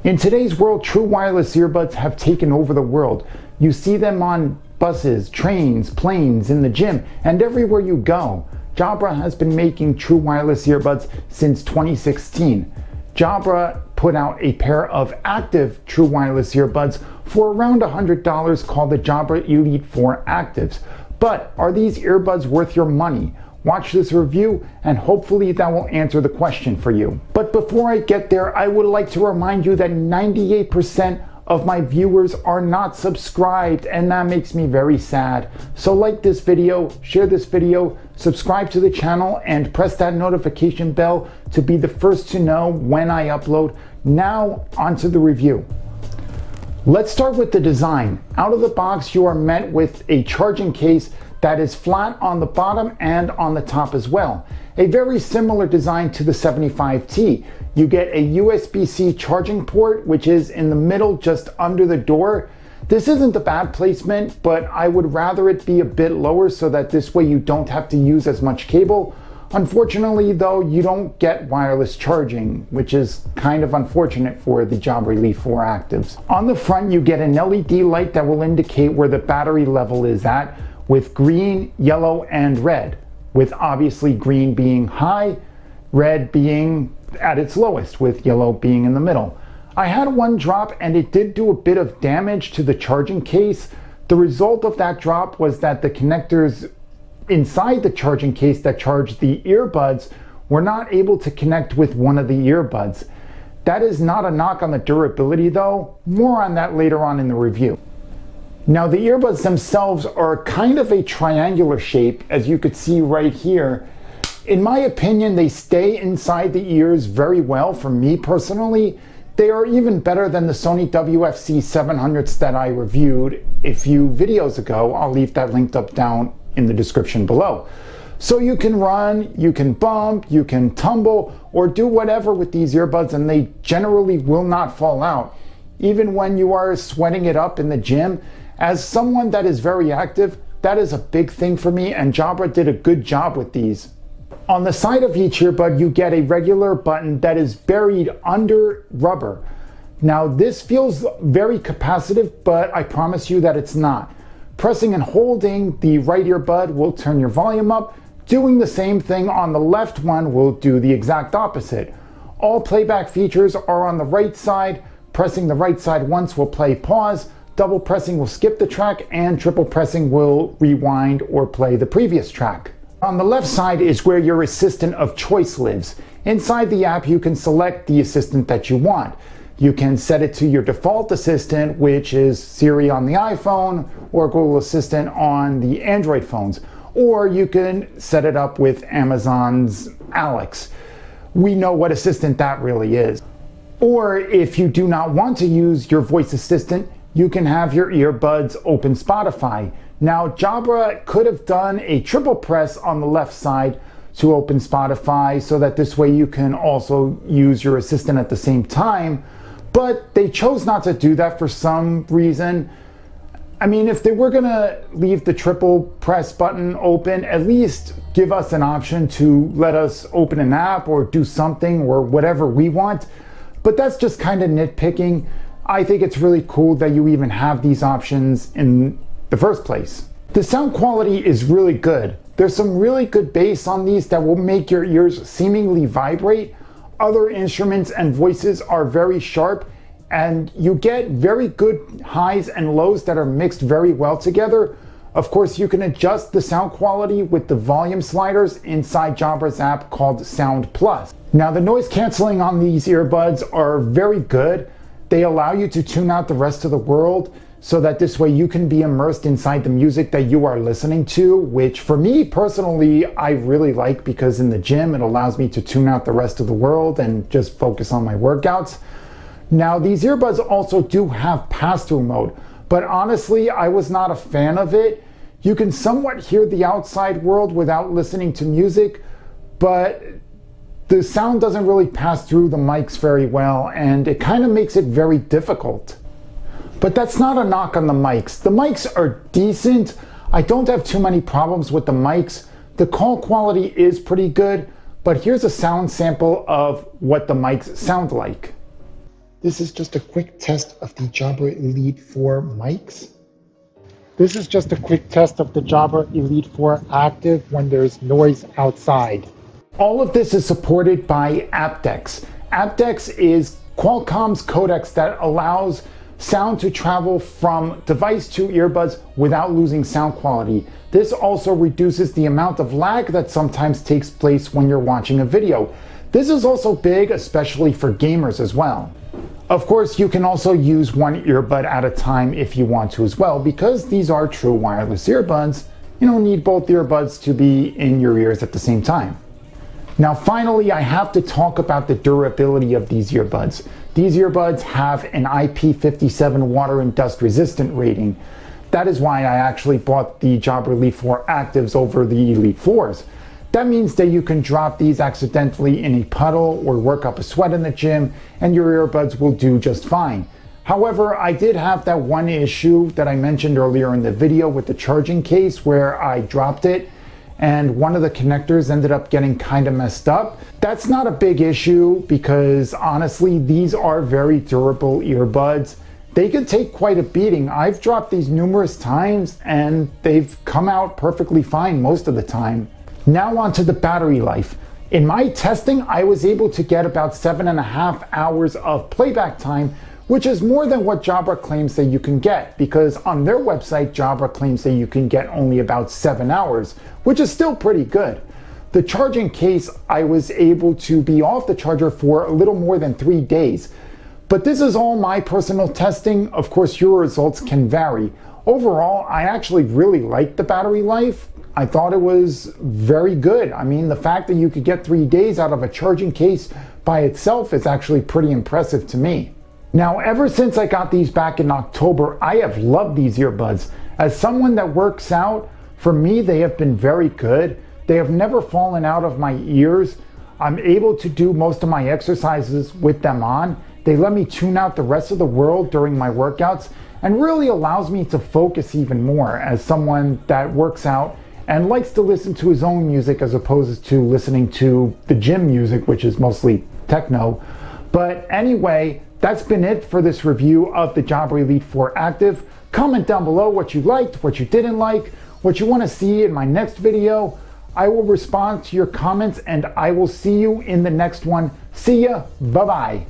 In today's world, true wireless earbuds have taken over the world. You see them on buses, trains, planes, in the gym, and everywhere you go. Jabra has been making true wireless earbuds since 2016. Jabra put out a pair of active true wireless earbuds for around $100 called the Jabra Elite 4 Actives. But are these earbuds worth your money? Watch this review and hopefully that will answer the question for you. But before I get there, I would like to remind you that 98% of my viewers are not subscribed, and that makes me very sad. So like this video, share this video, subscribe to the channel, and press that notification bell to be the first to know when I upload. Now onto the review. Let's start with the design. Out of the box, you are met with a charging case that is flat on the bottom and on the top as well. A very similar design to the 75T. You get a USB-C charging port, which is in the middle just under the door. This isn't a bad placement, but I would rather it be a bit lower so that this way you don't have to use as much cable. Unfortunately though, you don't get wireless charging, which is kind of unfortunate for the Jabra Elite 4 Actives. On the front, you get an LED light that will indicate where the battery level is at, with green, yellow, and red, with obviously green being high, red being at its lowest, with yellow being in the middle. I had one drop and it did do a bit of damage to the charging case. The result of that drop was that the connectors inside the charging case that charge the earbuds were not able to connect with one of the earbuds. That is not a knock on the durability though, more on that later on in the review. Now the earbuds themselves are kind of a triangular shape, as you could see right here. In my opinion, they stay inside the ears very well. For me personally, they are even better than the Sony WF-C 700s that I reviewed a few videos ago. I'll leave that linked up down in the description below. So you can run, you can bump, you can tumble, or do whatever with these earbuds and they generally will not fall out. Even when you are sweating it up in the gym, as someone that is very active, that is a big thing for me, and Jabra did a good job with these. On the side of each earbud, you get a regular button that is buried under rubber. Now this feels very capacitive, but I promise you that it's not. Pressing and holding the right earbud will turn your volume up. Doing the same thing on the left one will do the exact opposite. All playback features are on the right side. Pressing the right side once will play pause. Double pressing will skip the track, and triple pressing will rewind or play the previous track. On the left side is where your assistant of choice lives. Inside the app, you can select the assistant that you want. You can set it to your default assistant, which is Siri on the iPhone or Google Assistant on the Android phones. Or you can set it up with Amazon's Alex. We know what assistant that really is. Or if you do not want to use your voice assistant, you can have your earbuds open Spotify. Now Jabra could have done a triple press on the left side to open Spotify so that this way you can also use your assistant at the same time, but they chose not to do that for some reason. I mean, if they were gonna leave the triple press button open, at least give us an option to let us open an app or do something or whatever we want. But that's just kind of nitpicking. I think it's really cool that you even have these options in the first place. The sound quality is really good. There's some really good bass on these that will make your ears seemingly vibrate. Other instruments and voices are very sharp, and you get very good highs and lows that are mixed very well together. Of course, you can adjust the sound quality with the volume sliders inside Jabra's app called Sound Plus. Now the noise canceling on these earbuds are very good. They allow you to tune out the rest of the world so that this way you can be immersed inside the music that you are listening to, which for me personally, I really like, because in the gym it allows me to tune out the rest of the world and just focus on my workouts. Now these earbuds also do have pass-through mode, but honestly, I was not a fan of it. You can somewhat hear the outside world without listening to music, but the sound doesn't really pass through the mics very well, and it kind of makes it very difficult. But that's not a knock on the mics. The mics are decent. I don't have too many problems with the mics. The call quality is pretty good, but here's a sound sample of what the mics sound like. This is just a quick test of the Jabra Elite 4 mics. This is just a quick test of the Jabra Elite 4 active when there's noise outside. All of this is supported by aptX. aptX is Qualcomm's codecs that allows sound to travel from device to earbuds without losing sound quality. This also reduces the amount of lag that sometimes takes place when you're watching a video. This is also big, especially for gamers as well. Of course, you can also use one earbud at a time if you want to as well, because these are true wireless earbuds. You don't need both earbuds to be in your ears at the same time. Now finally, I have to talk about the durability of these earbuds. These earbuds have an IP57 water and dust resistant rating. That is why I actually bought the Jabra Elite 4 Actives over the Elite 4s. That means that you can drop these accidentally in a puddle or work up a sweat in the gym and your earbuds will do just fine. However, I did have that one issue that I mentioned earlier in the video with the charging case where I dropped it and one of the connectors ended up getting kind of messed up. That's not a big issue because honestly, these are very durable earbuds. They could take quite a beating. I've dropped these numerous times and they've come out perfectly fine most of the time. Now on to the battery life. In my testing, I was able to get about 7.5 hours of playback time, which is more than what Jabra claims that you can get, because on their website, Jabra claims that you can get only about 7 hours, which is still pretty good. The charging case, I was able to be off the charger for a little more than 3 days. But this is all my personal testing. Of course, your results can vary. Overall, I actually really liked the battery life. I thought it was very good. I mean, the fact that you could get 3 days out of a charging case by itself is actually pretty impressive to me. Now, ever since I got these back in October, I have loved these earbuds. As someone that works out, for me, they have been very good. They have never fallen out of my ears. I'm able to do most of my exercises with them on. They let me tune out the rest of the world during my workouts and really allows me to focus even more as someone that works out and likes to listen to his own music as opposed to listening to the gym music, which is mostly techno. But anyway, that's been it for this review of the Jabra Elite 4 Active. Comment down below what you liked, what you didn't like, what you want to see in my next video. I will respond to your comments and I will see you in the next one. See ya, bye-bye.